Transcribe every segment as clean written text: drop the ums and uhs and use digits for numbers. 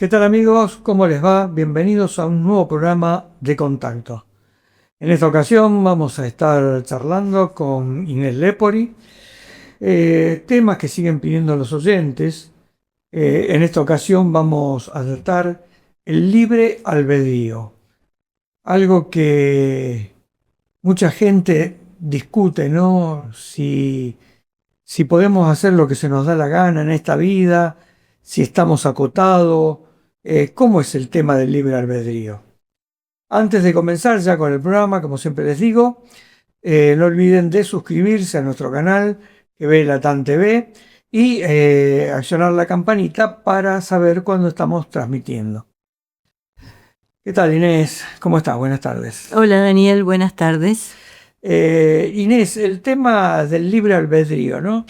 ¿Qué tal amigos? ¿Cómo les va? Bienvenidos a un nuevo programa de Contacto. En esta ocasión vamos a estar charlando con Inés Lepori, temas que siguen pidiendo los oyentes. En esta ocasión vamos a tratar el libre albedrío, algo que mucha gente discute, ¿no? Si podemos hacer lo que se nos da la gana en esta vida, si estamos acotados. ¿Cómo es el tema del libre albedrío? Antes de comenzar ya con el programa, como siempre les digo, no olviden de suscribirse a nuestro canal que ve Latam TV y accionar la campanita para saber cuándo estamos transmitiendo. ¿Qué tal, Inés? ¿Cómo estás? Buenas tardes. Hola, Daniel. Buenas tardes. Inés, el tema del libre albedrío, ¿no?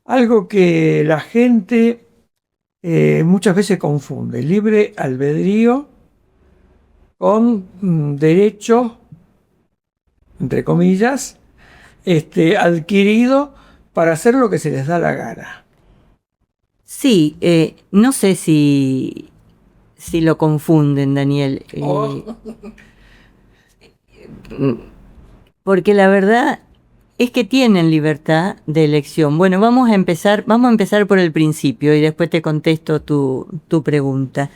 Algo que la gente muchas veces confunde libre albedrío con derecho, entre comillas, adquirido para hacer lo que se les da la gana. Sí, no sé si lo confunden, Daniel. Porque la verdad es que tienen libertad de elección. Bueno, vamos a empezar por el principio y después te contesto tu pregunta.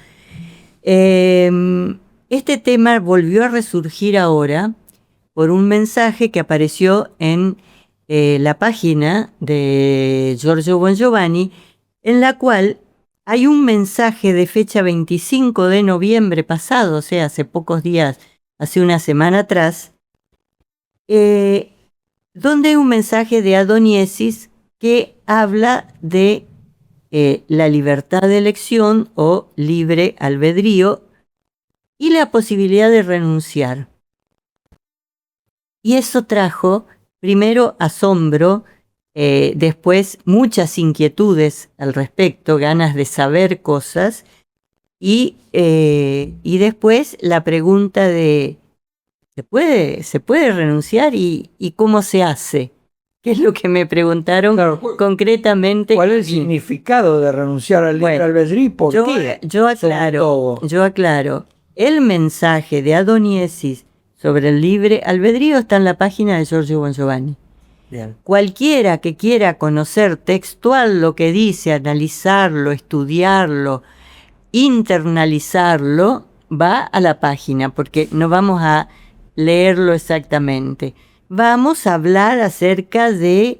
Este tema volvió a resurgir ahora por un mensaje que apareció en la página de Giorgio Bongiovanni, en la cual hay un mensaje de fecha 25 de noviembre pasado, o sea, hace pocos días, hace una semana atrás, donde hay un mensaje de Adoniesis que habla de la libertad de elección o libre albedrío y la posibilidad de renunciar. Y eso trajo primero asombro, después muchas inquietudes al respecto, ganas de saber cosas y después la pregunta de ¿se puede renunciar y cómo se hace? ¿Qué es lo que me preguntaron concretamente? ¿Cuál es el significado de renunciar al libre albedrío y por qué? Yo aclaro. El mensaje de Adoniesis sobre el libre albedrío está en la página de Giorgio Bongiovanni. Bien. Cualquiera que quiera conocer textual lo que dice, analizarlo, estudiarlo, internalizarlo, va a la página, porque no vamos a leerlo exactamente. Vamos a hablar acerca de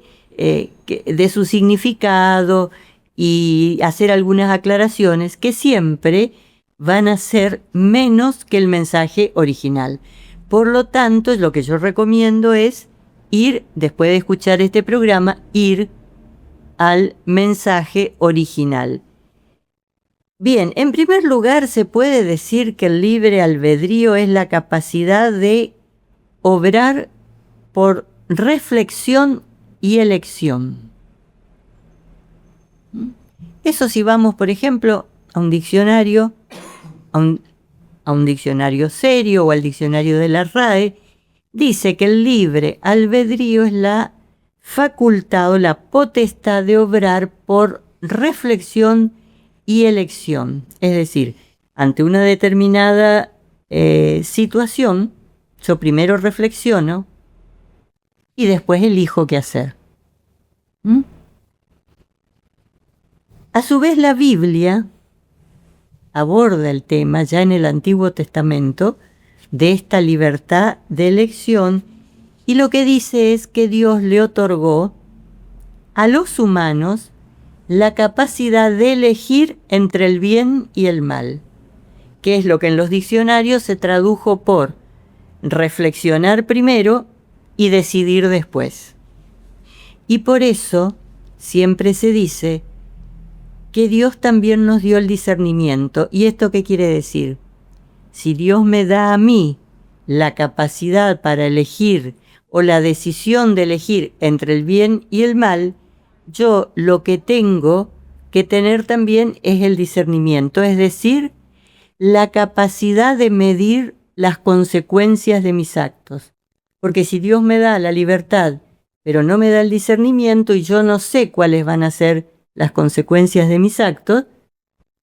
su significado y hacer algunas aclaraciones que siempre van a ser menos que el mensaje original. Por lo tanto, lo que yo recomiendo es ir, después de escuchar este programa, ir al mensaje original. Bien, en primer lugar se puede decir que el libre albedrío es la capacidad de obrar por reflexión y elección. Eso si vamos, por ejemplo, a un diccionario, a un diccionario serio o al diccionario de la RAE, dice que el libre albedrío es la facultad o la potestad de obrar por reflexión y elección. Es decir, ante una determinada situación, yo primero reflexiono y después elijo qué hacer. ¿Mm? A su vez, la Biblia aborda el tema ya en el Antiguo Testamento de esta libertad de elección, y lo que dice es que Dios le otorgó a los humanos la capacidad de elegir entre el bien y el mal, que es lo que en los diccionarios se tradujo por reflexionar primero y decidir después. Y por eso siempre se dice que Dios también nos dio el discernimiento. ¿Y esto qué quiere decir? Si Dios me da a mí la capacidad para elegir o la decisión de elegir entre el bien y el mal, yo lo que tengo que tener también es el discernimiento, es decir, la capacidad de medir las consecuencias de mis actos. Porque si Dios me da la libertad, pero no me da el discernimiento y yo no sé cuáles van a ser las consecuencias de mis actos,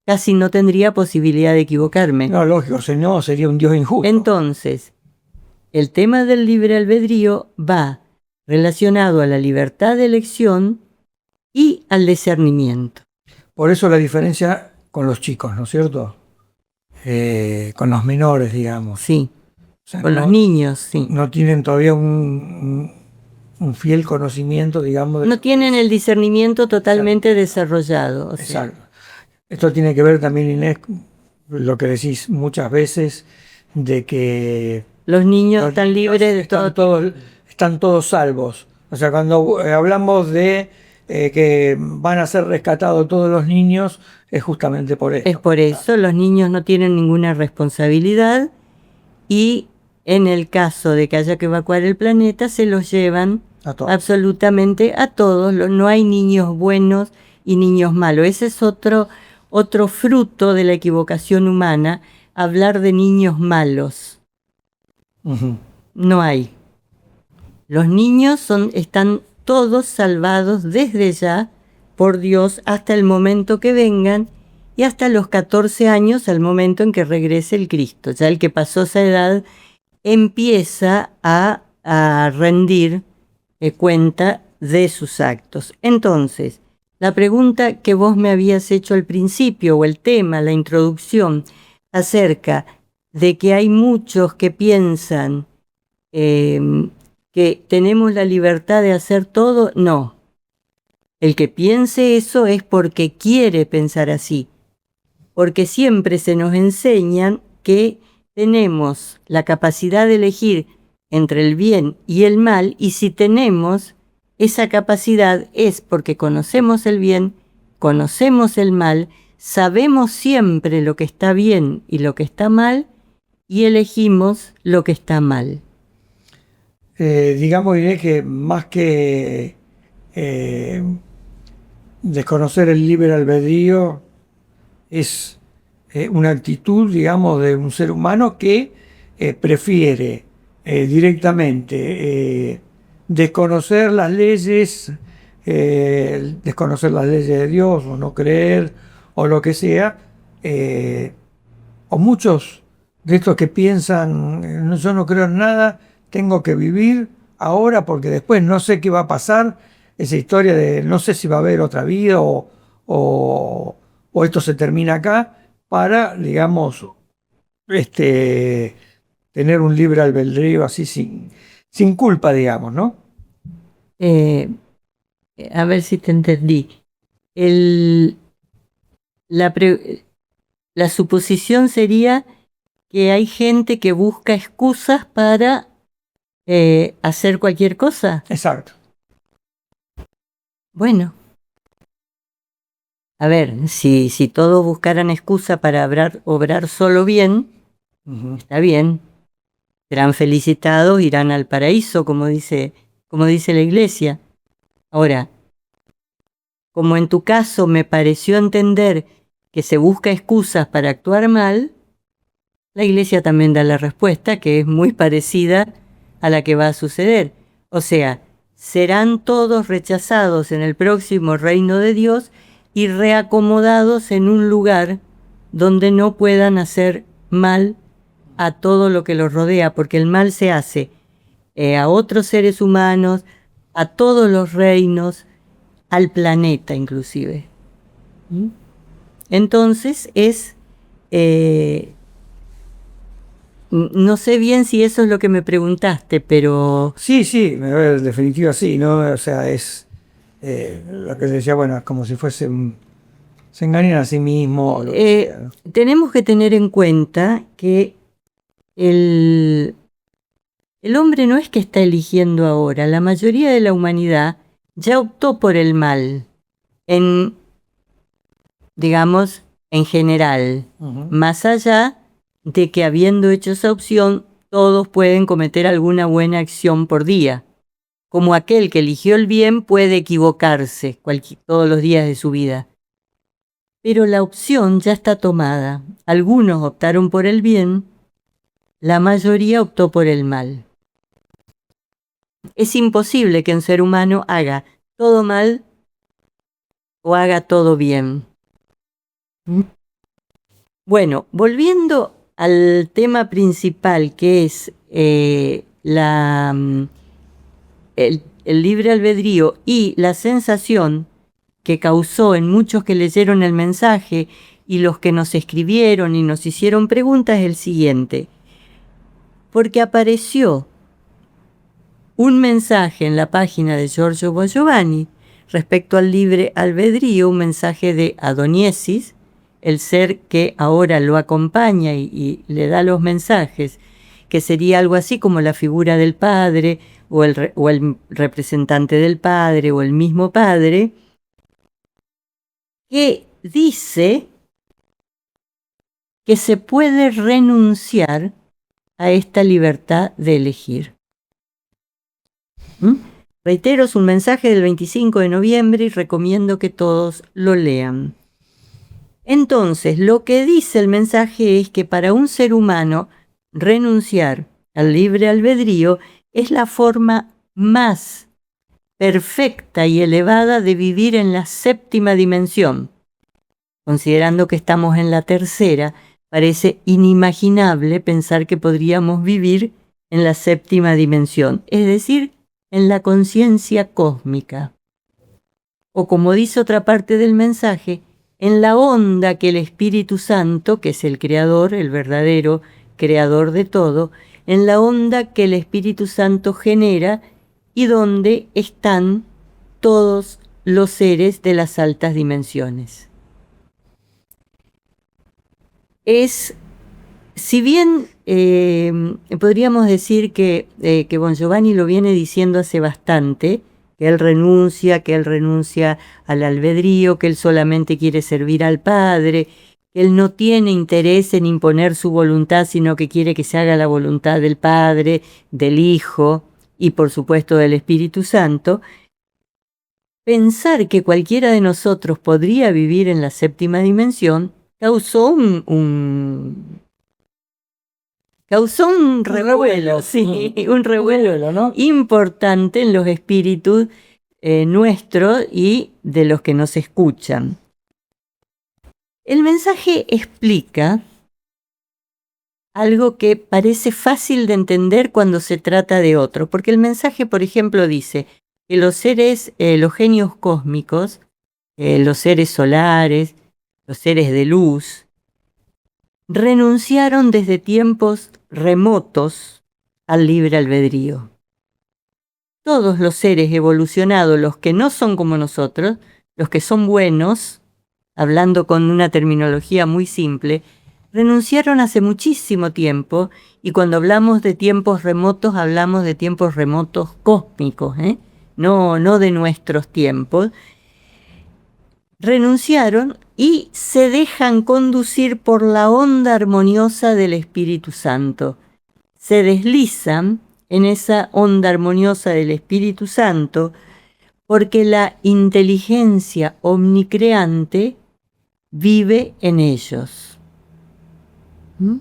casi no tendría posibilidad de equivocarme. No, lógico, si no sería un Dios injusto. Entonces, el tema del libre albedrío va relacionado a la libertad de elección y al discernimiento. Por eso la diferencia con los chicos, ¿no es cierto? Con los menores, digamos. Sí, O sea, con los niños, sí. No tienen todavía un fiel conocimiento, digamos. No tienen el discernimiento totalmente desarrollado. O sea. Exacto. Esto tiene que ver también, Inés, lo que decís muchas veces, de que los niños están libres de todo. Están todos salvos. O sea, cuando hablamos de que van a ser rescatados todos los niños, es justamente por eso. Es por eso, los niños no tienen ninguna responsabilidad y en el caso de que haya que evacuar el planeta, se los llevan absolutamente a todos. No hay niños buenos y niños malos. Ese es otro fruto de la equivocación humana, hablar de niños malos. Uh-huh. No hay. Los niños están todos salvados desde ya por Dios hasta el momento que vengan y hasta los 14 años, al momento en que regrese el Cristo. Ya el que pasó esa edad empieza a rendir cuenta de sus actos. Entonces, la pregunta que vos me habías hecho al principio, o el tema, la introducción, acerca de que hay muchos que piensan que tenemos la libertad de hacer todo, no. El que piense eso es porque quiere pensar así, porque siempre se nos enseñan que tenemos la capacidad de elegir entre el bien y el mal, y si tenemos esa capacidad es porque conocemos el bien, conocemos el mal, sabemos siempre lo que está bien y lo que está mal, y elegimos lo que está mal. Digamos, Irene, que más que desconocer el libre albedrío, es una actitud, digamos, de un ser humano que prefiere directamente desconocer las leyes de Dios, o no creer, o lo que sea, o muchos de estos que piensan, yo no creo en nada, tengo que vivir ahora porque después no sé qué va a pasar, esa historia de no sé si va a haber otra vida o esto se termina acá, para, digamos, tener un libre albedrío así sin culpa, digamos, ¿no? A ver si te entendí. La suposición sería que hay gente que busca excusas para hacer cualquier cosa. Exacto. Bueno. A ver, si todos buscaran excusa para obrar solo bien, está bien. Serán felicitados, irán al paraíso, como dice la Iglesia. Ahora, como en tu caso me pareció entender que se busca excusas para actuar mal, la Iglesia también da la respuesta, que es muy parecida a la que va a suceder. O sea, serán todos rechazados en el próximo reino de Dios y reacomodados en un lugar donde no puedan hacer mal a todo lo que los rodea, porque el mal se hace a otros seres humanos, a todos los reinos, al planeta inclusive. Entonces no sé bien si eso es lo que me preguntaste, pero... Sí, en definitiva sí, ¿no? O sea, es lo que se decía, bueno, es como si se engañan a sí mismos o lo que sea, ¿no? Tenemos que tener en cuenta que el hombre no es que está eligiendo ahora, la mayoría de la humanidad ya optó por el mal, digamos, en general, más allá de que habiendo hecho esa opción, todos pueden cometer alguna buena acción por día. Como aquel que eligió el bien puede equivocarse todos los días de su vida. Pero la opción ya está tomada. Algunos optaron por el bien, la mayoría optó por el mal. Es imposible que un ser humano haga todo mal o haga todo bien. Bueno, volviendo al tema principal, que es el libre albedrío y la sensación que causó en muchos que leyeron el mensaje y los que nos escribieron y nos hicieron preguntas, es el siguiente. Porque apareció un mensaje en la página de Giorgio Bongiovanni respecto al libre albedrío, un mensaje de Adoniesis, el ser que ahora lo acompaña y le da los mensajes, que sería algo así como la figura del Padre o el representante del Padre o el mismo Padre, que dice que se puede renunciar a esta libertad de elegir. Reitero, es un mensaje del 25 de noviembre y recomiendo que todos lo lean. Entonces, lo que dice el mensaje es que para un ser humano renunciar al libre albedrío es la forma más perfecta y elevada de vivir en la séptima dimensión. Considerando que estamos en la tercera, parece inimaginable pensar que podríamos vivir en la séptima dimensión, es decir, en la conciencia cósmica. O como dice otra parte del mensaje, en la onda que el Espíritu Santo, que es el Creador, el verdadero Creador de todo, en la onda que el Espíritu Santo genera y donde están todos los seres de las altas dimensiones. Si bien podríamos decir que Bongiovanni lo viene diciendo hace bastante, que él renuncia al albedrío, que él solamente quiere servir al Padre, que él no tiene interés en imponer su voluntad, sino que quiere que se haga la voluntad del Padre, del Hijo y por supuesto del Espíritu Santo. Pensar que cualquiera de nosotros podría vivir en la séptima dimensión causó un revuelo, sí, un revuelo, ¿no? Importante en los espíritus nuestros y de los que nos escuchan. El mensaje explica algo que parece fácil de entender cuando se trata de otro, porque el mensaje, por ejemplo, dice que los seres, los genios cósmicos, los seres solares, los seres de luz, renunciaron desde tiempos remotos al libre albedrío. Todos los seres evolucionados, los que no son como nosotros, los que son buenos, hablando con una terminología muy simple, renunciaron hace muchísimo tiempo, y cuando hablamos de tiempos remotos, hablamos de tiempos remotos cósmicos, no de nuestros tiempos. Renunciaron y se dejan conducir por la onda armoniosa del Espíritu Santo. Se deslizan en esa onda armoniosa del Espíritu Santo porque la inteligencia omnicreante vive en ellos. ¿Mm?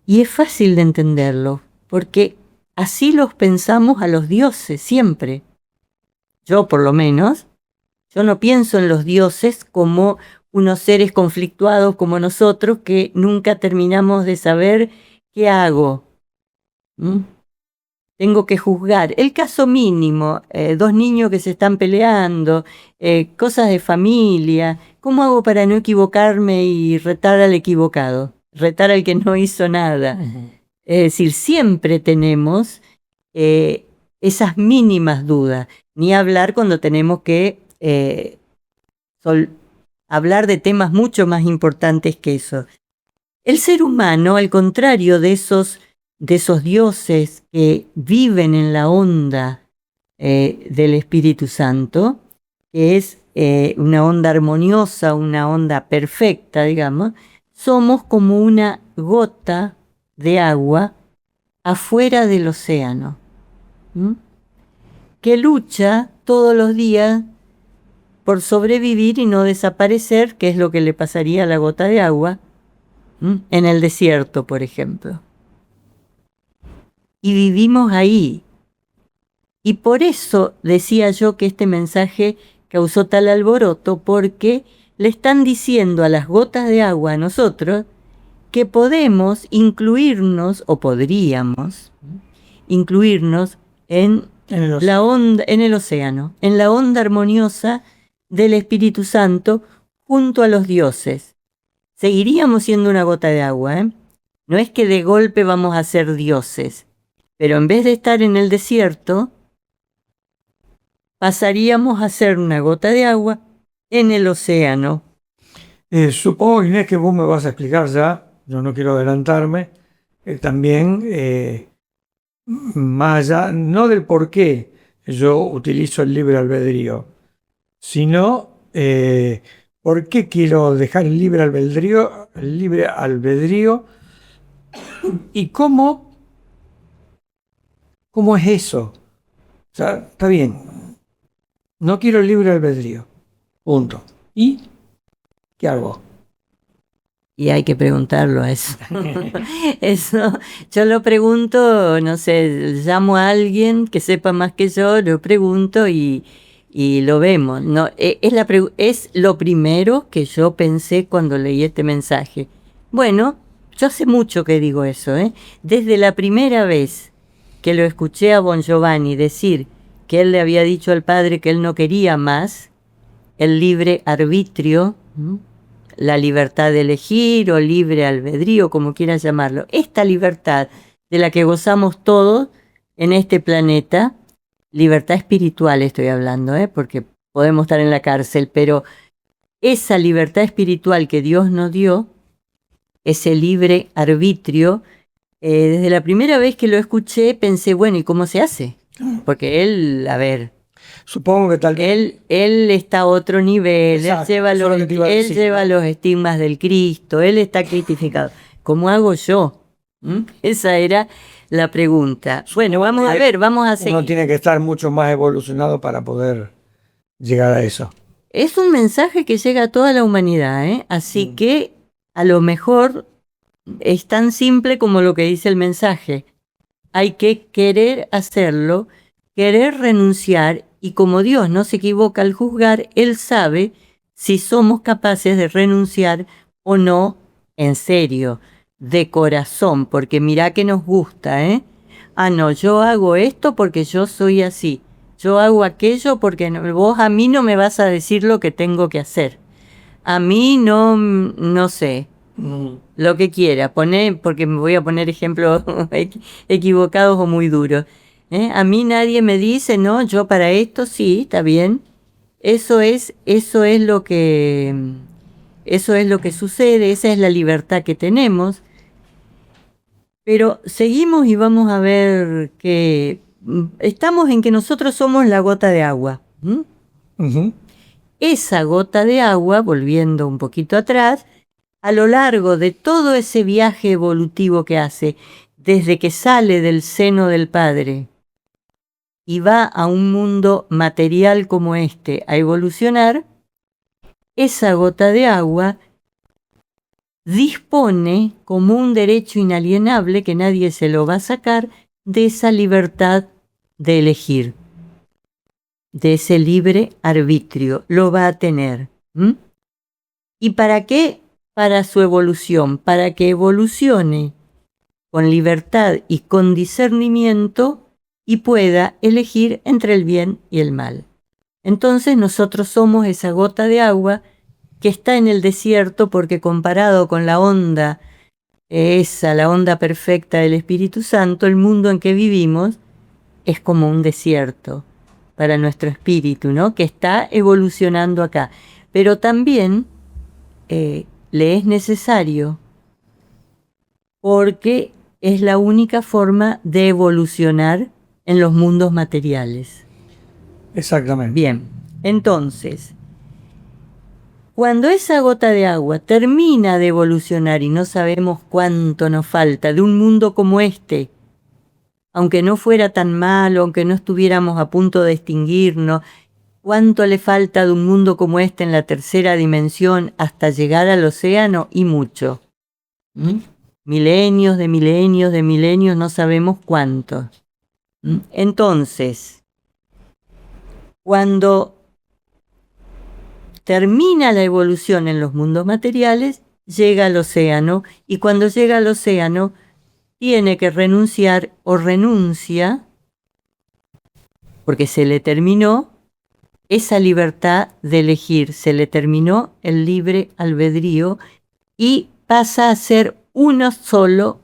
Y es fácil de entenderlo, porque así los pensamos a los dioses siempre. Yo, por lo menos, yo no pienso en los dioses como unos seres conflictuados como nosotros que nunca terminamos de saber qué hago. ¿Mm? Tengo que juzgar. El caso mínimo, dos niños que se están peleando, cosas de familia. ¿Cómo hago para no equivocarme y retar al equivocado? Retar al que no hizo nada. Es decir, siempre tenemos esas mínimas dudas. Ni hablar cuando tenemos que hablar de temas mucho más importantes que eso. El ser humano, al contrario de esos dioses que viven en la onda del Espíritu Santo, que es una onda armoniosa, una onda perfecta, digamos, somos como una gota de agua afuera del océano, ¿m? Que lucha todos los días por sobrevivir y no desaparecer, que es lo que le pasaría a la gota de agua en el desierto, por ejemplo. Y vivimos ahí. Y por eso decía yo que este mensaje causó tal alboroto, porque le están diciendo a las gotas de agua a nosotros que podemos incluirnos, o podríamos incluirnos en la onda, en el océano, en la onda armoniosa del Espíritu Santo junto a los dioses. Seguiríamos siendo una gota de agua, ¿eh? No es que de golpe vamos a ser dioses, pero en vez de estar en el desierto, pasaríamos a ser una gota de agua en el océano. Supongo, Inés, que vos me vas a explicar ya, yo no quiero adelantarme, también más allá, no del por qué yo utilizo el libre albedrío, sino por qué quiero dejar el libre albedrío y cómo es eso. O sea, está bien, no quiero el libre albedrío, punto. ¿Y qué hago? Y hay que preguntarlo a eso. Eso, yo lo pregunto, no sé, llamo a alguien que sepa más que yo, lo pregunto y lo vemos. No, es lo primero que yo pensé cuando leí este mensaje. Bueno, yo hace mucho que digo eso, ¿eh? Desde la primera vez que lo escuché a Bon Giovanni decir que él le había dicho al padre que él no quería más el libre arbitrio, la libertad de elegir o libre albedrío, como quieras llamarlo. Esta libertad de la que gozamos todos en este planeta, libertad espiritual estoy hablando, porque podemos estar en la cárcel, pero esa libertad espiritual que Dios nos dio, ese libre arbitrio, desde la primera vez que lo escuché pensé, bueno, ¿y cómo se hace? Porque él, a ver, supongo que tal vez él está a otro nivel. Exacto, él lleva los estigmas del Cristo, él está cristificado. ¿Cómo hago yo? Esa era la pregunta. Bueno, vamos a ver, vamos a seguir. Uno tiene que estar mucho más evolucionado para poder llegar a eso. Es un mensaje que llega a toda la humanidad, así que a lo mejor es tan simple como lo que dice el mensaje. Hay que querer hacerlo, querer renunciar, y como Dios no se equivoca al juzgar, Él sabe si somos capaces de renunciar o no, en serio, de corazón, porque mirá que nos gusta, Ah, no, yo hago esto porque yo soy así. Yo hago aquello porque vos a mí no me vas a decir lo que tengo que hacer. A mí no sé. Lo que quiera, porque me voy a poner ejemplos equivocados o muy duros. A mí nadie me dice, no, yo para esto sí, está bien. Eso es lo que sucede, esa es la libertad que tenemos. Pero seguimos y vamos a ver que estamos en que nosotros somos la gota de agua. Esa gota de agua, volviendo un poquito atrás, a lo largo de todo ese viaje evolutivo que hace, desde que sale del seno del Padre y va a un mundo material como este a evolucionar, esa gota de agua dispone como un derecho inalienable que nadie se lo va a sacar de esa libertad de elegir, de ese libre arbitrio, lo va a tener. ¿Y para qué? Para su evolución, para que evolucione con libertad y con discernimiento y pueda elegir entre el bien y el mal. Entonces nosotros somos esa gota de agua que está en el desierto porque comparado con la onda, la onda perfecta del Espíritu Santo, el mundo en que vivimos es como un desierto para nuestro espíritu, ¿no? Que está evolucionando acá. Pero también le es necesario porque es la única forma de evolucionar en los mundos materiales. Exactamente. Bien, entonces, cuando esa gota de agua termina de evolucionar y no sabemos cuánto nos falta de un mundo como este, aunque no fuera tan malo, aunque no estuviéramos a punto de extinguirnos, cuánto le falta de un mundo como este en la tercera dimensión hasta llegar al océano y mucho. Milenios de milenios de milenios, no sabemos cuántos. Entonces, cuando termina la evolución en los mundos materiales, llega al océano, y cuando llega al océano, tiene que renunciar o renuncia, porque se le terminó esa libertad de elegir, se le terminó el libre albedrío y pasa a ser uno solo,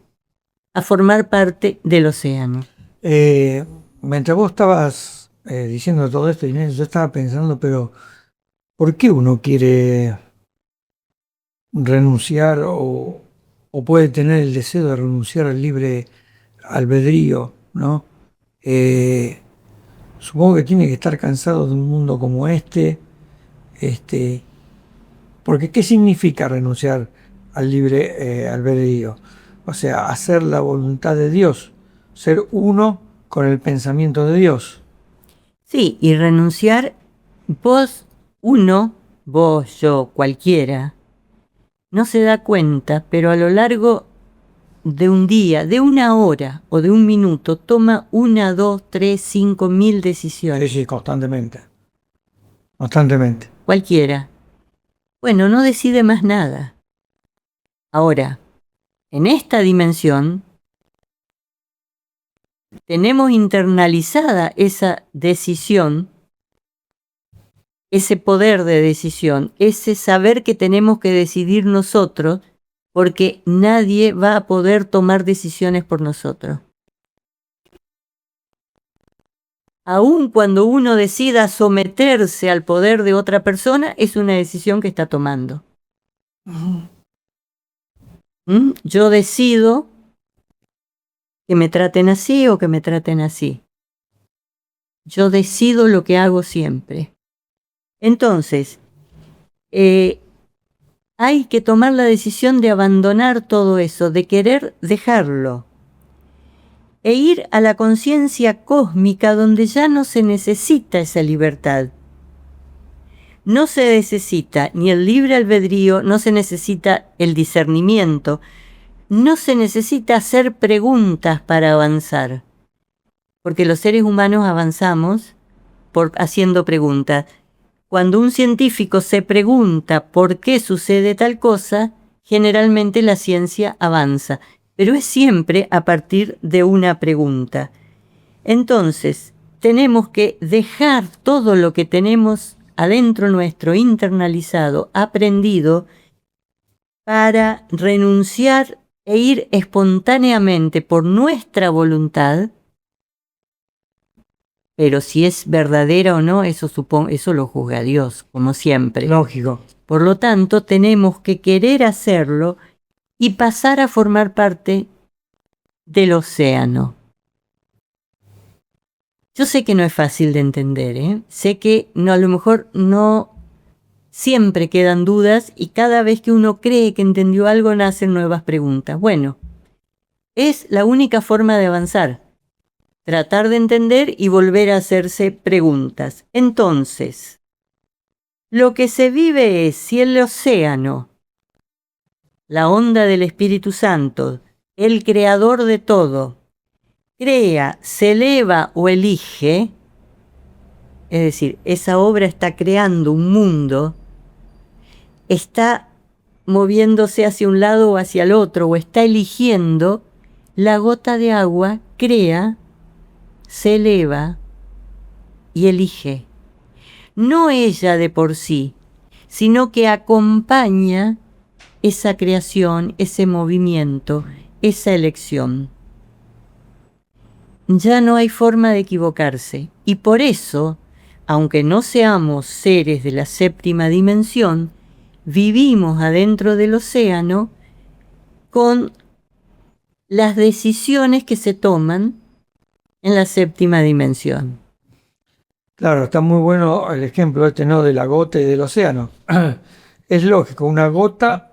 a formar parte del océano. Mientras vos estabas diciendo todo esto, Inés, yo estaba pensando, pero ¿por qué uno quiere renunciar o puede tener el deseo de renunciar al libre albedrío, ¿no? Supongo que tiene que estar cansado de un mundo como este, porque ¿qué significa renunciar al libre albedrío? O sea, hacer la voluntad de Dios, ser uno con el pensamiento de Dios. Sí, y renunciar, vos, yo, cualquiera, no se da cuenta, pero a lo largo de un día, de una hora o de un minuto, toma 1, 2, 3, 5 mil decisiones. Sí, constantemente. Constantemente. Cualquiera. Bueno, no decide más nada. Ahora, en esta dimensión, tenemos internalizada esa decisión, ese poder de decisión, ese saber que tenemos que decidir nosotros, porque nadie va a poder tomar decisiones por nosotros. Aun cuando uno decida someterse al poder de otra persona, es una decisión que está tomando. Yo decido que me traten así o que me traten así. Yo decido lo que hago siempre. Entonces, hay que tomar la decisión de abandonar todo eso, de querer dejarlo, e ir a la conciencia cósmica donde ya no se necesita esa libertad. No se necesita ni el libre albedrío, no se necesita el discernimiento, no se necesita hacer preguntas para avanzar, porque los seres humanos avanzamos haciendo preguntas. Cuando un científico se pregunta por qué sucede tal cosa, generalmente la ciencia avanza, pero es siempre a partir de una pregunta. Entonces, tenemos que dejar todo lo que tenemos adentro nuestro, internalizado, aprendido, para renunciar e ir espontáneamente por nuestra voluntad. Pero si es verdadera o no, eso lo juzga Dios, como siempre. Lógico. Por lo tanto, tenemos que querer hacerlo y pasar a formar parte del océano. Yo sé que no es fácil de entender, ¿eh? Sé que a lo mejor no siempre quedan dudas y cada vez que uno cree que entendió algo nacen nuevas preguntas. Bueno, es la única forma de avanzar. tratar de entender y volver a hacerse preguntas. Entonces, lo que se vive es si el océano, la onda del Espíritu Santo, el creador de todo, crea, se eleva o elige, es decir, esa obra está creando un mundo, está moviéndose hacia un lado o hacia el otro, o está eligiendo, la gota de agua crea, se eleva y elige. No ella de por sí, sino que acompaña esa creación, ese movimiento, esa elección. Ya no hay forma de equivocarse, y por eso, aunque no seamos seres de la séptima dimensión, vivimos adentro del océano con las decisiones que se toman en la séptima dimensión. Claro, está muy bueno el ejemplo ¿no? de la gota y del océano. Es lógico, una gota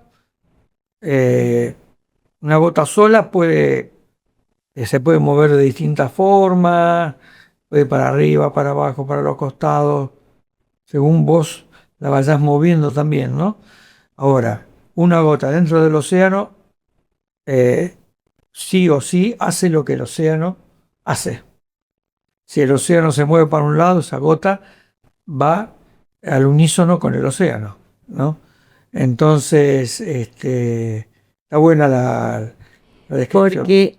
sola se puede mover de distintas formas, puede para arriba, para abajo, para los costados, según vos la vayas moviendo también, ¿no? Ahora, una gota dentro del océano, sí o sí hace lo que el océano hace. Si el océano se mueve para un lado, esa gota va al unísono con el océano, ¿no? Entonces, está buena la descripción. Porque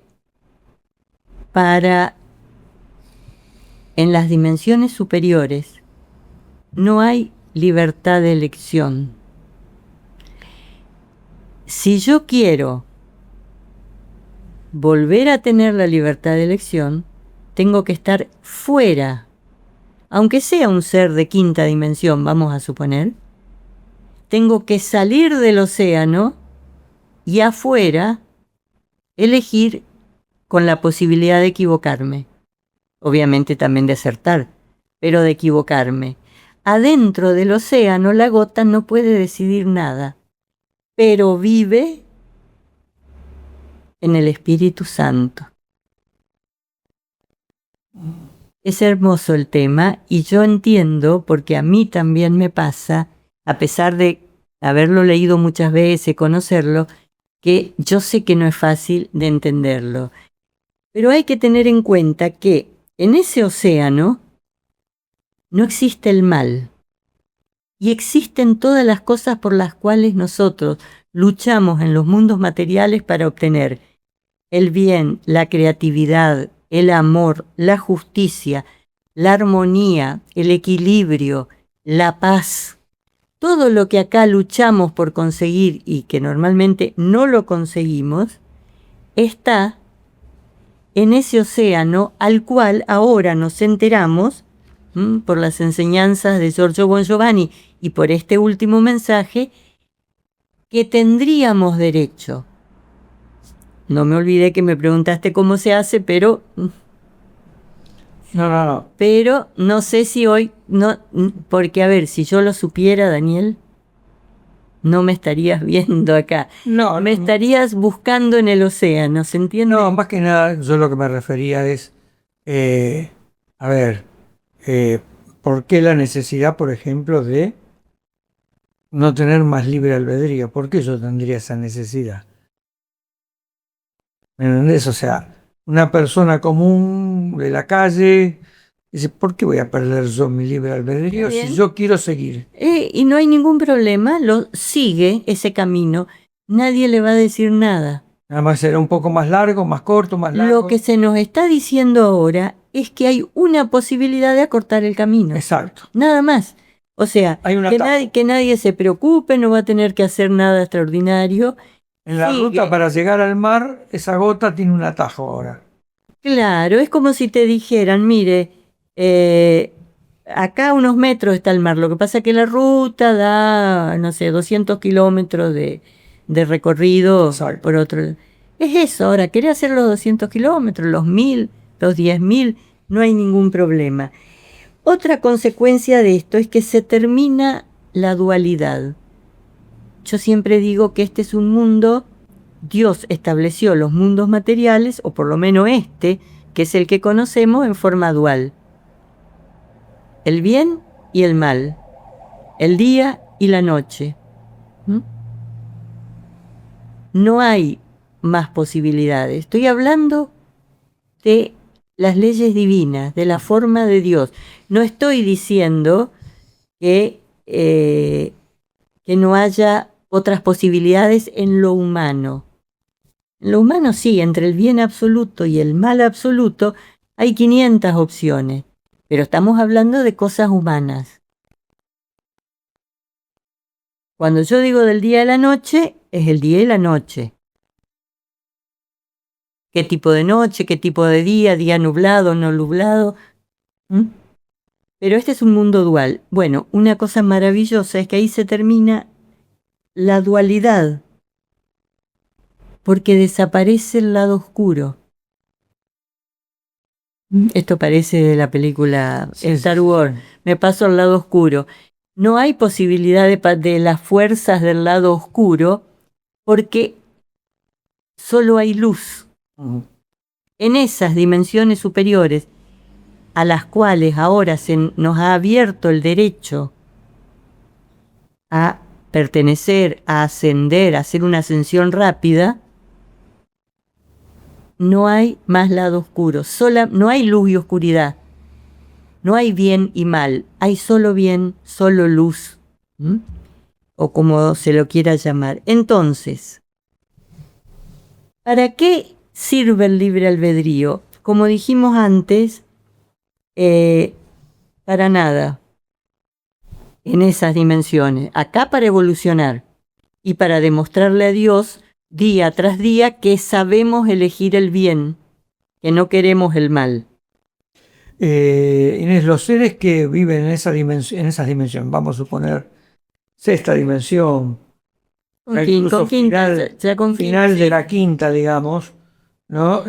en las dimensiones superiores no hay libertad de elección. Si yo quiero volver a tener la libertad de elección, tengo que estar fuera, aunque sea un ser de quinta dimensión, vamos a suponer, tengo que salir del océano y afuera elegir con la posibilidad de equivocarme. Obviamente también de acertar, pero de equivocarme. Adentro del océano la gota no puede decidir nada, pero vive en el Espíritu Santo. Es hermoso el tema y yo entiendo, porque a mí también me pasa, a pesar de haberlo leído muchas veces, conocerlo, que yo sé que no es fácil de entenderlo. Pero hay que tener en cuenta que en ese océano no existe el mal y existen todas las cosas por las cuales nosotros luchamos en los mundos materiales para obtener el bien, la creatividad, el amor, la justicia, la armonía, el equilibrio, la paz. Todo lo que acá luchamos por conseguir y que normalmente no lo conseguimos, está en ese océano al cual ahora nos enteramos por las enseñanzas de Giorgio Bon Giovanni y por este último mensaje, que tendríamos derecho. No me olvidé que me preguntaste cómo se hace, pero... No. Pero no sé si hoy... no, porque, a ver, si yo lo supiera, Daniel, no me estarías viendo acá. No, me estarías buscando en el océano, ¿se entiende? No, más que nada, yo lo que me refería es... ¿por qué la necesidad, por ejemplo, de no tener más libre albedrío? ¿Por qué yo tendría esa necesidad? ¿Me entendés? O sea, una persona común de la calle dice, ¿por qué voy a perder yo mi libre albedrío si yo quiero seguir? Y no hay ningún problema, sigue ese camino, nadie le va a decir nada. Nada más será un poco más largo, más corto, más largo. Lo que se nos está diciendo ahora es que hay una posibilidad de acortar el camino. Exacto. Nada más. O sea, que nadie se preocupe, no va a tener que hacer nada extraordinario. En la ruta para llegar al mar, esa gota tiene un atajo ahora. Claro, es como si te dijeran, mire, acá a unos metros está el mar, lo que pasa es que la ruta da, no sé, 200 kilómetros de recorrido. Exacto. Por otro. Es eso, ahora, ¿querés hacer los 200 kilómetros, los 1000, los 10.000? No hay ningún problema. Otra consecuencia de esto es que se termina la dualidad. Yo siempre digo que este es un mundo, Dios estableció los mundos materiales, o por lo menos este, que es el que conocemos en forma dual. El bien y el mal, el día y la noche. No hay más posibilidades. Estoy hablando de las leyes divinas, de la forma de Dios. No estoy diciendo que no haya otras posibilidades en lo humano. En lo humano sí, entre el bien absoluto y el mal absoluto hay 500 opciones, pero estamos hablando de cosas humanas. Cuando yo digo del día y la noche, es el día y la noche. ¿Qué tipo de noche? ¿Qué tipo de día? ¿Día nublado, no nublado? Pero este es un mundo dual. Bueno, una cosa maravillosa es que ahí se termina la dualidad, porque desaparece el lado oscuro. Esto parece de la película Star Wars. Me paso al lado oscuro. No hay posibilidad de las fuerzas del lado oscuro porque solo hay luz. En esas dimensiones superiores a las cuales ahora se nos ha abierto el derecho a pertenecer, a ascender, a hacer una ascensión rápida, no hay más lado oscuro, no hay luz y oscuridad, no hay bien y mal, hay solo bien, solo luz, o como se lo quiera llamar. Entonces, ¿para qué sirve el libre albedrío? Como dijimos antes, para nada en esas dimensiones. Acá para evolucionar y para demostrarle a Dios día tras día que sabemos elegir el bien, que no queremos el mal. Inés, los seres que viven en esas dimensiones, vamos a suponer sexta dimensión, incluso final de la quinta, digamos, ¿no?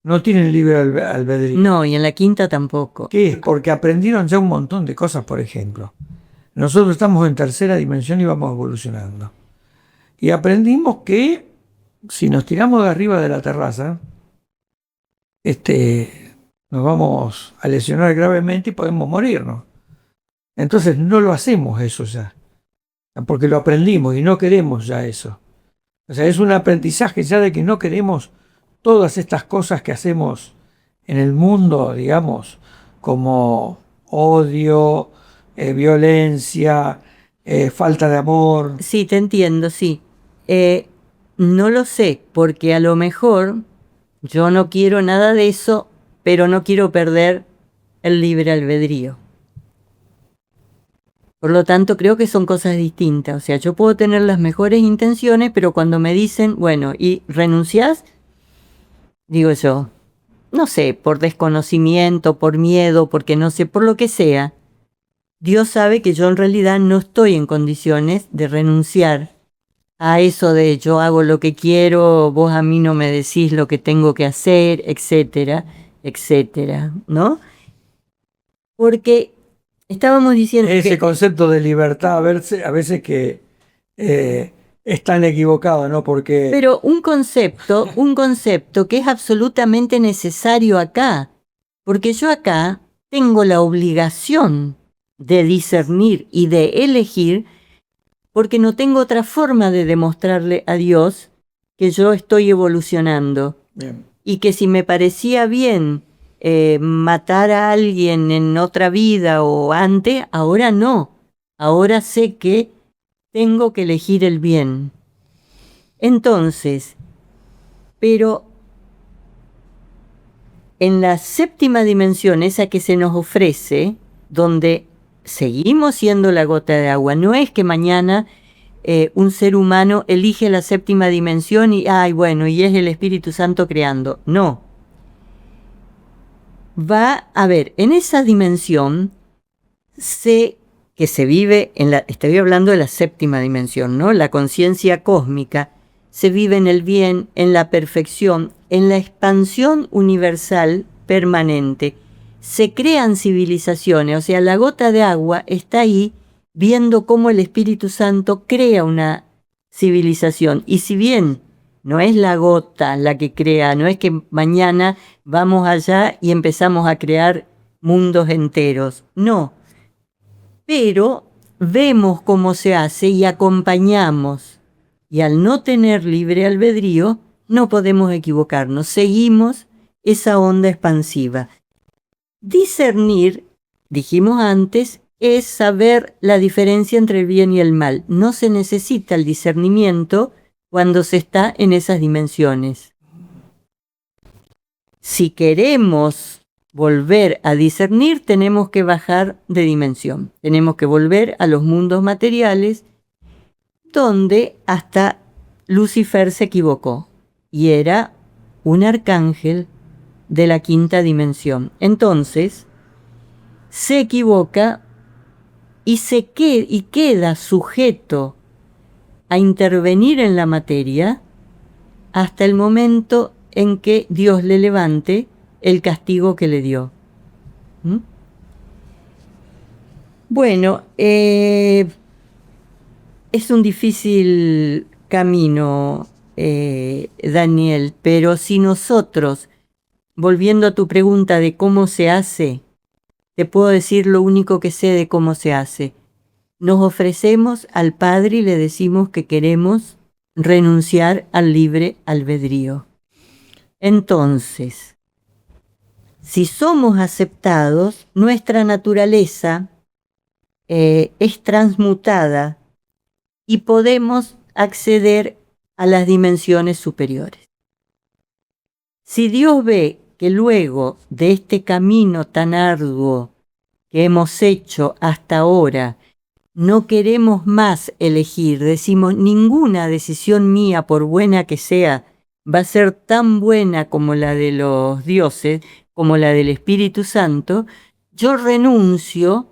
No tienen libre albedrío. No, y en la quinta tampoco. ¿Qué es? Porque aprendieron ya un montón de cosas, por ejemplo. Nosotros estamos en tercera dimensión y vamos evolucionando. Y aprendimos que si nos tiramos de arriba de la terraza, nos vamos a lesionar gravemente y podemos morirnos. Entonces no lo hacemos eso ya, porque lo aprendimos y no queremos ya eso. O sea, es un aprendizaje ya de que no queremos todas estas cosas que hacemos en el mundo, digamos, como odio, violencia, falta de amor. Sí, te entiendo, sí. No lo sé, porque a lo mejor yo no quiero nada de eso, pero no quiero perder el libre albedrío. Por lo tanto, creo que son cosas distintas. O sea, yo puedo tener las mejores intenciones, pero cuando me dicen, bueno, ¿y renunciás? Digo yo, no sé, por desconocimiento, por miedo, porque no sé, por lo que sea. Dios sabe que yo en realidad no estoy en condiciones de renunciar a eso de yo hago lo que quiero, vos a mí no me decís lo que tengo que hacer, etcétera, etcétera, ¿no? Porque estábamos diciendo ese concepto de libertad a veces que es tan equivocado, ¿no? Porque... Pero un concepto que es absolutamente necesario acá, porque yo acá tengo la obligación de discernir y de elegir, porque no tengo otra forma de demostrarle a Dios que yo estoy evolucionando. Bien. Y que si me parecía bien matar a alguien en otra vida o antes, ahora no. Ahora sé que tengo que elegir el bien. Entonces, pero en la séptima dimensión, esa que se nos ofrece, donde seguimos siendo la gota de agua, no es que mañana un ser humano elige la séptima dimensión y, ay, bueno, y es el Espíritu Santo creando. No. Va a ver, en esa dimensión que se vive, estoy hablando de la séptima dimensión, ¿no? La conciencia cósmica se vive en el bien, en la perfección, en la expansión universal permanente. Se crean civilizaciones, o sea, la gota de agua está ahí viendo cómo el Espíritu Santo crea una civilización. Y si bien No es la gota la que crea, no es que mañana vamos allá y empezamos a crear mundos enteros. No. Pero vemos cómo se hace y acompañamos. Y al no tener libre albedrío, no podemos equivocarnos. Seguimos esa onda expansiva. Discernir, dijimos antes, es saber la diferencia entre el bien y el mal. No se necesita el discernimiento cuando se está en esas dimensiones. Si queremos volver a discernir, tenemos que bajar de dimensión. Tenemos que volver a los mundos materiales, donde hasta Lucifer se equivocó y era un arcángel de la quinta dimensión. Entonces, se equivoca y queda sujeto a intervenir en la materia hasta el momento en que Dios le levante el castigo que le dio. ¿Mm? Bueno, es un difícil camino, Daniel, pero si nosotros, volviendo a tu pregunta de cómo se hace, te puedo decir lo único que sé de cómo se hace. Nos ofrecemos al Padre y le decimos que queremos renunciar al libre albedrío. Entonces, si somos aceptados, nuestra naturaleza es transmutada y podemos acceder a las dimensiones superiores. Si Dios ve que luego de este camino tan arduo que hemos hecho hasta ahora, no queremos más elegir, decimos, ninguna decisión mía, por buena que sea, va a ser tan buena como la de los dioses, como la del Espíritu Santo, yo renuncio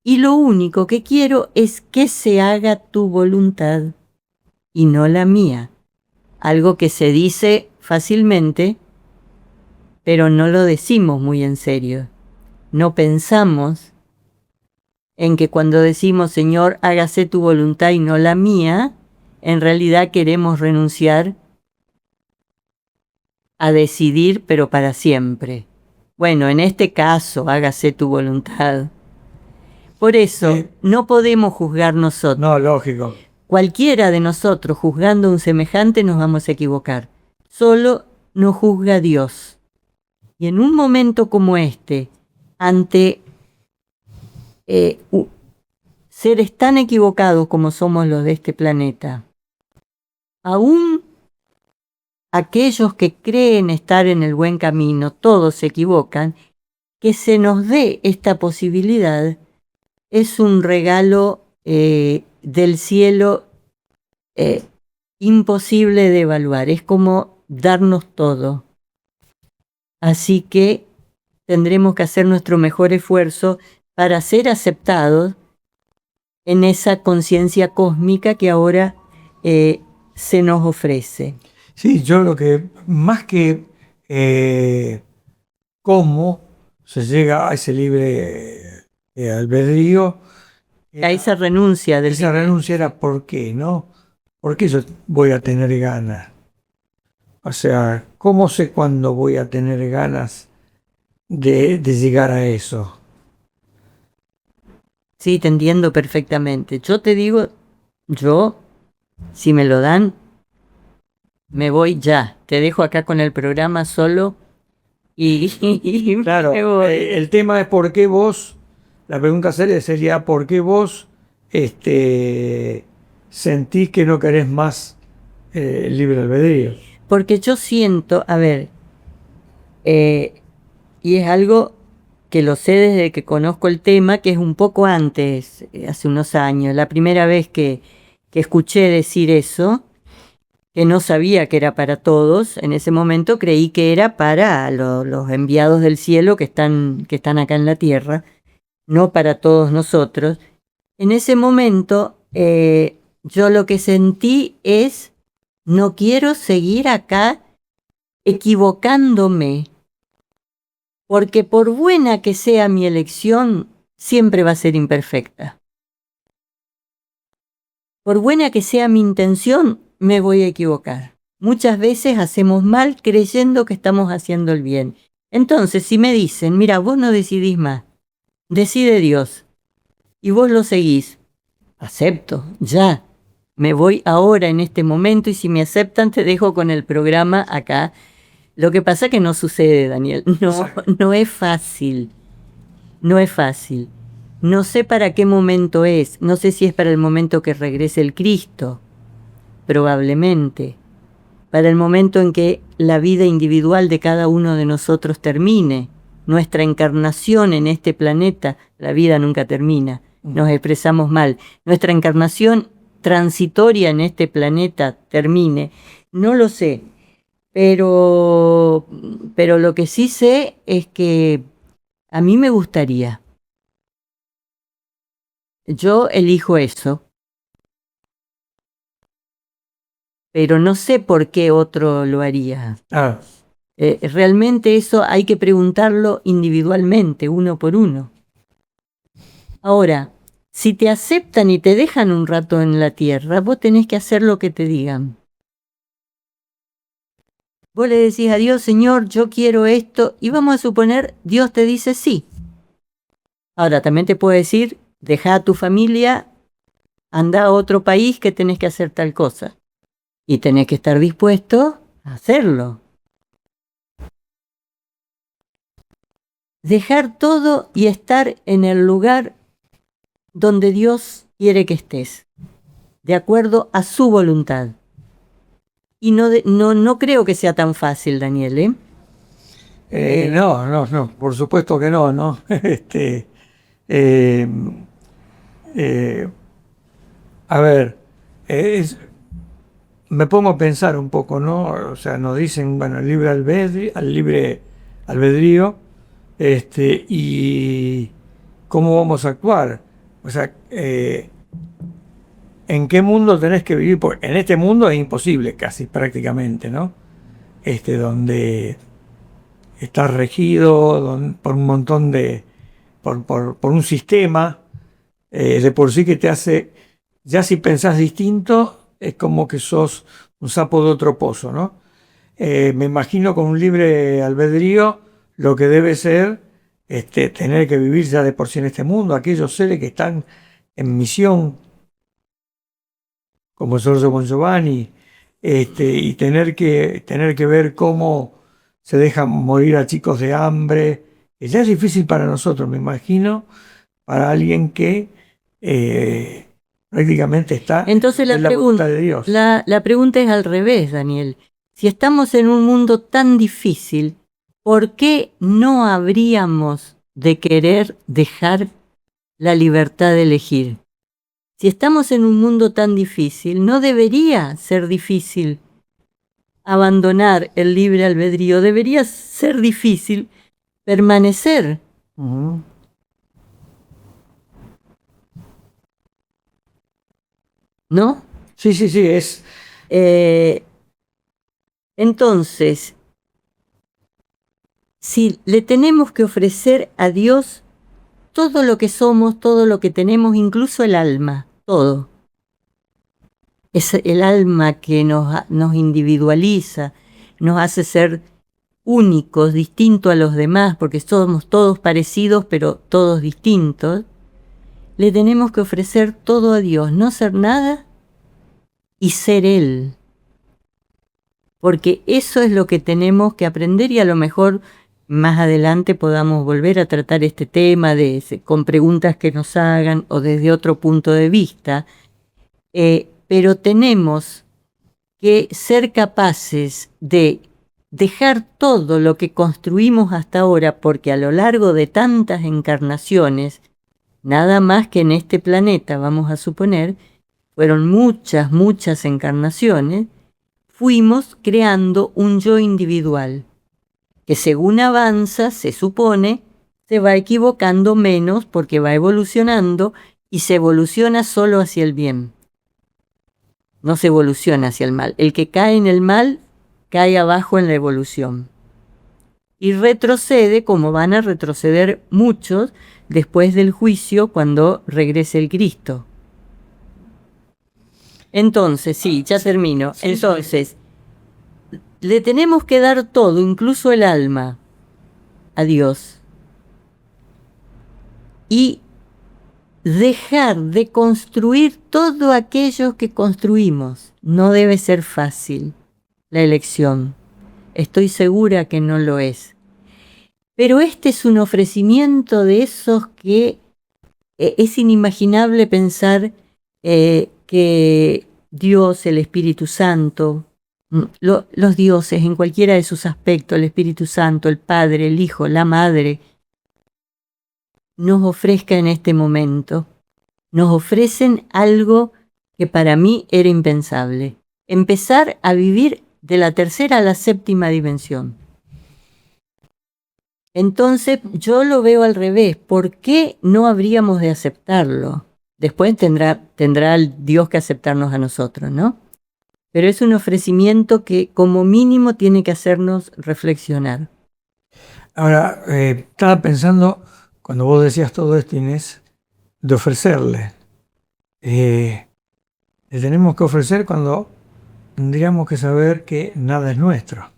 y lo único que quiero es que se haga tu voluntad y no la mía. Algo que se dice fácilmente, pero no lo decimos muy en serio. No pensamos en que cuando decimos, Señor, hágase tu voluntad y no la mía, en realidad queremos renunciar a decidir, pero para siempre. Bueno, en este caso, hágase tu voluntad. Por eso, no podemos juzgar nosotros. No, lógico. Cualquiera de nosotros, juzgando a un semejante, nos vamos a equivocar. Solo nos juzga Dios. Y en un momento como este, ante seres tan equivocados como somos los de este planeta, aún aquellos que creen estar en el buen camino, todos se equivocan, que se nos dé esta posibilidad es un regalo del cielo imposible de evaluar, es como darnos todo. Así que tendremos que hacer nuestro mejor esfuerzo para ser aceptados en esa conciencia cósmica que ahora se nos ofrece. Sí, yo lo que, más que cómo se llega a ese libre albedrío, A esa renuncia del esa renuncia era por qué, ¿no? ¿Por qué yo voy a tener ganas? O sea, ¿cómo sé cuándo voy a tener ganas de llegar a eso? Sí, te entiendo perfectamente. Yo te digo, yo, si me lo dan, me voy ya. Te dejo acá con el programa solo y Claro, me voy. el tema es por qué vos, la pregunta seria sería por qué vos sentís que no querés más el libre albedrío. Porque yo siento, a ver, y es algo que lo sé desde que conozco el tema, que es un poco antes, hace unos años, la primera vez que escuché decir eso, que no sabía que era para todos, en ese momento creí que era para los enviados del cielo que están acá en la tierra, no para todos nosotros. En ese momento yo lo que sentí es, no quiero seguir acá equivocándome, porque por buena que sea mi elección, siempre va a ser imperfecta. Por buena que sea mi intención, me voy a equivocar. muchas veces hacemos mal creyendo que estamos haciendo el bien. Entonces, si me dicen, mira, vos no decidís más, decide Dios, y vos lo seguís, acepto, ya. Me voy ahora en este momento y si me aceptan te dejo con el programa acá. Lo que pasa que no sucede, Daniel. No es fácil. No es fácil. No sé para qué momento es. No sé si es para el momento que regrese el Cristo. Probablemente. Para el momento en que la vida individual de cada uno de nosotros termine. Nuestra encarnación en este planeta, la vida nunca termina. Nos expresamos mal. Nuestra encarnación transitoria en este planeta termine. No lo sé. Pero lo que sí sé es que a mí me gustaría. Yo elijo eso. Pero no sé por qué otro lo haría. Realmente eso hay que preguntarlo individualmente, uno por uno. Ahora, si te aceptan y te dejan un rato en la tierra, vos tenés que hacer lo que te digan. Vos le decís a Dios, Señor, yo quiero esto, y vamos a suponer, Dios te dice sí. Ahora, también te puede decir, deja a tu familia, anda a otro país que tenés que hacer tal cosa. Y tenés que estar dispuesto a hacerlo. Dejar todo y estar en el lugar donde Dios quiere que estés, de acuerdo a su voluntad. Y no creo que sea tan fácil, Daniel, ¿eh? No, por supuesto que no, ¿no? A ver, me pongo a pensar un poco, ¿no? O sea, nos dicen, bueno, el libre albedrío, y cómo vamos a actuar. O sea, ¿en qué mundo tenés que vivir? Porque en este mundo es imposible, casi prácticamente, ¿no? Donde estás regido por un montón de, por un sistema de por sí que te hace, ya si pensás distinto, es como que sos un sapo de otro pozo, ¿no? Me imagino con un libre albedrío lo que debe ser tener que vivir ya de por sí en este mundo, aquellos seres que están en misión, como Giorgio Bon Giovanni, y tener que ver cómo se dejan morir a chicos de hambre, que ya es difícil para nosotros, me imagino, para alguien que prácticamente está Entonces en la voluntad de Dios. La pregunta es al revés, Daniel. Si estamos en un mundo tan difícil, ¿por qué no habríamos de querer dejar la libertad de elegir? Si estamos en un mundo tan difícil, no debería ser difícil abandonar el libre albedrío, debería ser difícil permanecer. ¿No? Sí, es. Entonces, si le tenemos que ofrecer a Dios todo lo que somos, todo lo que tenemos, incluso el alma, todo. Es el alma que nos individualiza, nos hace ser únicos, distintos a los demás, porque somos todos parecidos, pero todos distintos. Le tenemos que ofrecer todo a Dios, no ser nada y ser Él. Porque eso es lo que tenemos que aprender y a lo mejor más adelante podamos volver a tratar este tema con preguntas que nos hagan o desde otro punto de vista. Pero tenemos que ser capaces de dejar todo lo que construimos hasta ahora, porque a lo largo de tantas encarnaciones, nada más que en este planeta, vamos a suponer, fueron muchas encarnaciones, fuimos creando un yo individual, que según avanza, se supone, se va equivocando menos porque va evolucionando y se evoluciona solo hacia el bien. No se evoluciona hacia el mal. El que cae en el mal, cae abajo en la evolución. Y retrocede, como van a retroceder muchos, después del juicio cuando regrese el Cristo. Entonces, sí, ya termino. Entonces, le tenemos que dar todo, incluso el alma, a Dios. Y dejar de construir todo aquello que construimos. No debe ser fácil la elección. Estoy segura que no lo es. Pero este es un ofrecimiento de esos que es inimaginable pensar que Dios, el Espíritu Santo, los dioses en cualquiera de sus aspectos, el Espíritu Santo, el Padre, el Hijo, la Madre, nos ofrezca en este momento, nos ofrecen algo que para mí era impensable. Empezar a vivir de la tercera a la séptima dimensión. Entonces yo lo veo al revés. ¿Por qué no habríamos de aceptarlo? Después tendrá el Dios que aceptarnos a nosotros, ¿no? Pero es un ofrecimiento que como mínimo tiene que hacernos reflexionar. Ahora, estaba pensando, cuando vos decías todo esto, Inés, de ofrecerle. Le tenemos que ofrecer cuando tendríamos que saber que nada es nuestro.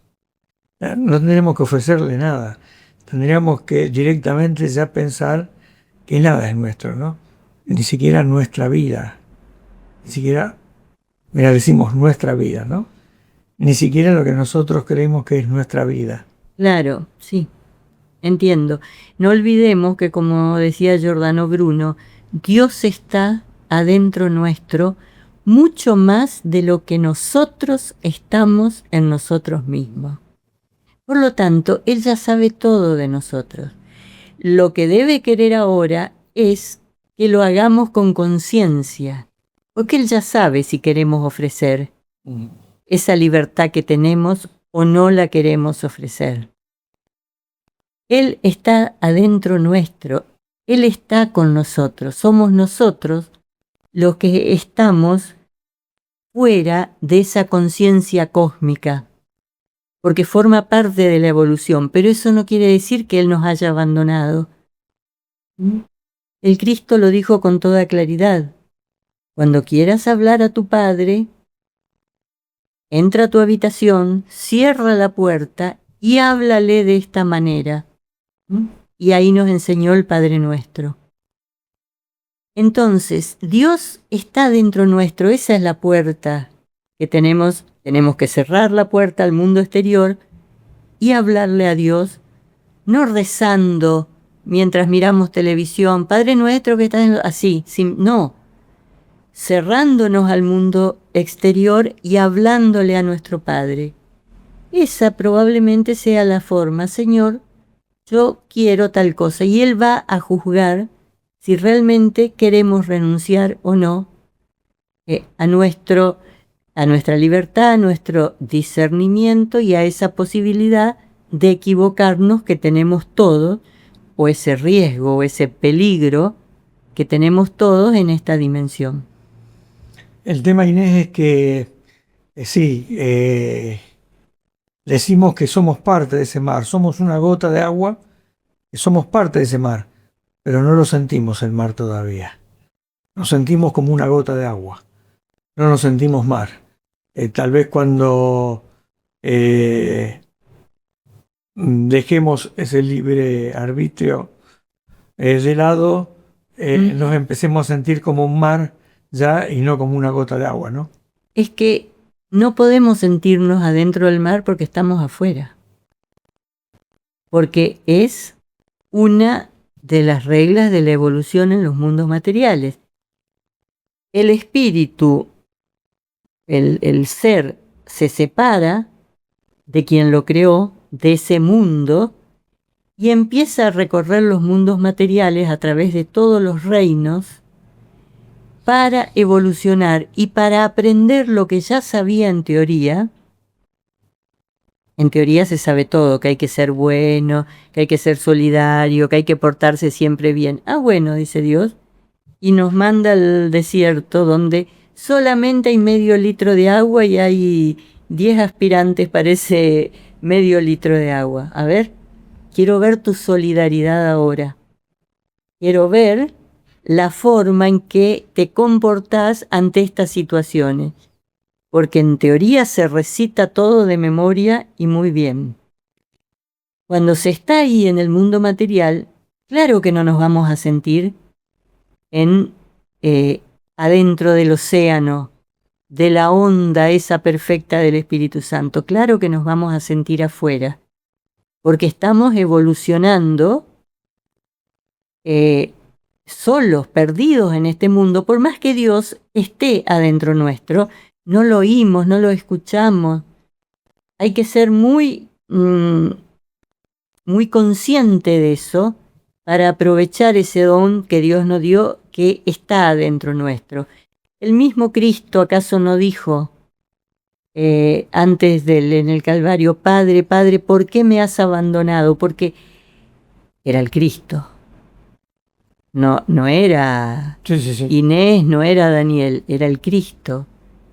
No tendríamos que ofrecerle nada. Tendríamos que directamente ya pensar que nada es nuestro, ¿no? Ni siquiera nuestra vida. Ni siquiera, mira, decimos nuestra vida, ¿no? Ni siquiera lo que nosotros creemos que es nuestra vida. Claro, sí, entiendo. No olvidemos que, como decía Giordano Bruno, Dios está adentro nuestro mucho más de lo que nosotros estamos en nosotros mismos. Por lo tanto, Él ya sabe todo de nosotros. Lo que debe querer ahora es que lo hagamos con conciencia, porque Él ya sabe si queremos ofrecer esa libertad que tenemos o no la queremos ofrecer. Él está adentro nuestro, Él está con nosotros, somos nosotros los que estamos fuera de esa conciencia cósmica, porque forma parte de la evolución, pero eso no quiere decir que Él nos haya abandonado. El Cristo lo dijo con toda claridad. Cuando quieras hablar a tu Padre, entra a tu habitación, cierra la puerta y háblale de esta manera. Y ahí nos enseñó el Padre Nuestro. Entonces, Dios está dentro nuestro, esa es la puerta que tenemos que cerrar la puerta al mundo exterior y hablarle a Dios, no rezando mientras miramos televisión, Padre Nuestro que estás así, no, cerrándonos al mundo exterior y hablándole a nuestro Padre. Esa probablemente sea la forma, Señor, yo quiero tal cosa, y Él va a juzgar si realmente queremos renunciar o no a nuestra libertad, a nuestro discernimiento y a esa posibilidad de equivocarnos que tenemos todos, o ese riesgo o ese peligro que tenemos todos en esta dimensión. El tema, Inés, es que sí, decimos que somos parte de ese mar, somos una gota de agua, que somos parte de ese mar, pero no lo sentimos el mar todavía. Nos sentimos como una gota de agua, no nos sentimos mar. Tal vez cuando dejemos ese libre arbitrio de lado, nos empecemos a sentir como un mar ya y no como una gota de agua, ¿no? Es que no podemos sentirnos adentro del mar porque estamos afuera. Porque es una de las reglas de la evolución en los mundos materiales. El espíritu, el ser, se separa de quien lo creó, de ese mundo, y empieza a recorrer los mundos materiales a través de todos los reinos para evolucionar y para aprender lo que ya sabía en teoría. En teoría se sabe todo, que hay que ser bueno, que hay que ser solidario, que hay que portarse siempre bien. Ah, bueno, dice Dios, y nos manda al desierto donde solamente hay medio litro de agua y hay 10 aspirantes para ese medio litro de agua. A ver, quiero ver tu solidaridad ahora. Quiero ver la forma en que te comportás ante estas situaciones. porque en teoría se recita todo de memoria y muy bien. Cuando se está ahí en el mundo material, claro que no nos vamos a sentir adentro del océano, de la onda esa perfecta del Espíritu Santo. Claro que nos vamos a sentir afuera, porque estamos evolucionando solos, perdidos en este mundo, por más que Dios esté adentro nuestro, no lo oímos, no lo escuchamos. Hay que ser muy consciente de eso para aprovechar ese don que Dios nos dio, que está adentro nuestro. El mismo Cristo, ¿acaso no dijo antes en el Calvario, Padre, Padre, ¿por qué me has abandonado? Porque era el Cristo. No era Inés, no era Daniel, era el Cristo.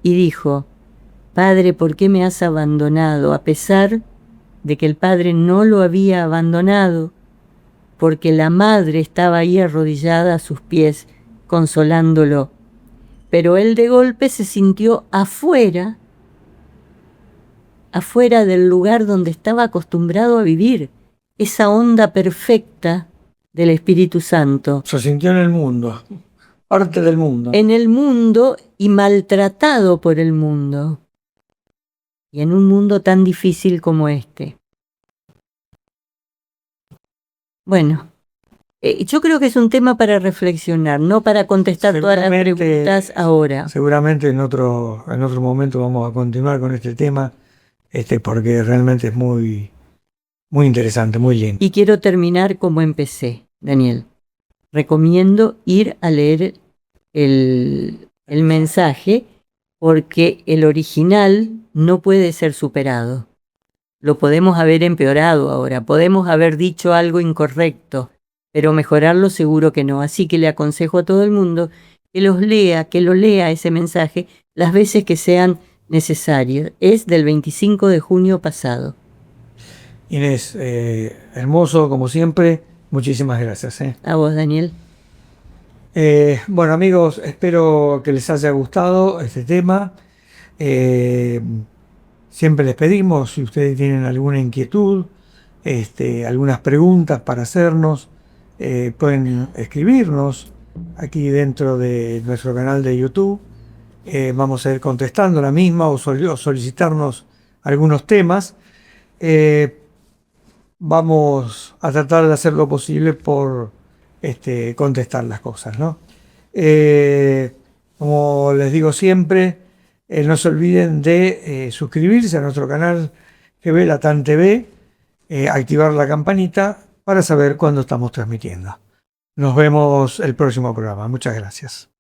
Y dijo, Padre, ¿por qué me has abandonado? A pesar de que el Padre no lo había abandonado, porque la Madre estaba ahí arrodillada a sus pies, consolándolo. Pero él de golpe se sintió afuera del lugar donde estaba acostumbrado a vivir, esa onda perfecta del Espíritu Santo. Se sintió en el mundo, parte del mundo. En el mundo y maltratado por el mundo. Y en un mundo tan difícil como este. Bueno, yo creo que es un tema para reflexionar, no para contestar todas las preguntas ahora. Seguramente en otro momento vamos a continuar con este tema, porque realmente es muy, muy interesante, muy lindo. Y quiero terminar como empecé, Daniel. Recomiendo ir a leer el mensaje, porque el original no puede ser superado. Lo podemos haber empeorado ahora, podemos haber dicho algo incorrecto, pero mejorarlo seguro que no. Así que le aconsejo a todo el mundo que lo lea ese mensaje las veces que sean necesarias. Es del 25 de junio pasado. Inés, hermoso como siempre, muchísimas gracias. A vos, Daniel. Bueno, amigos, espero que les haya gustado este tema. Siempre les pedimos, si ustedes tienen alguna inquietud, algunas preguntas para hacernos, pueden escribirnos aquí dentro de nuestro canal de YouTube. Vamos a ir contestando la misma o solicitarnos algunos temas. Vamos a tratar de hacer lo posible por contestar las cosas, ¿no? Como les digo siempre, no se olviden de suscribirse a nuestro canal GB Latam TV, activar la campanita para saber cuándo estamos transmitiendo. Nos vemos el próximo programa. Muchas gracias.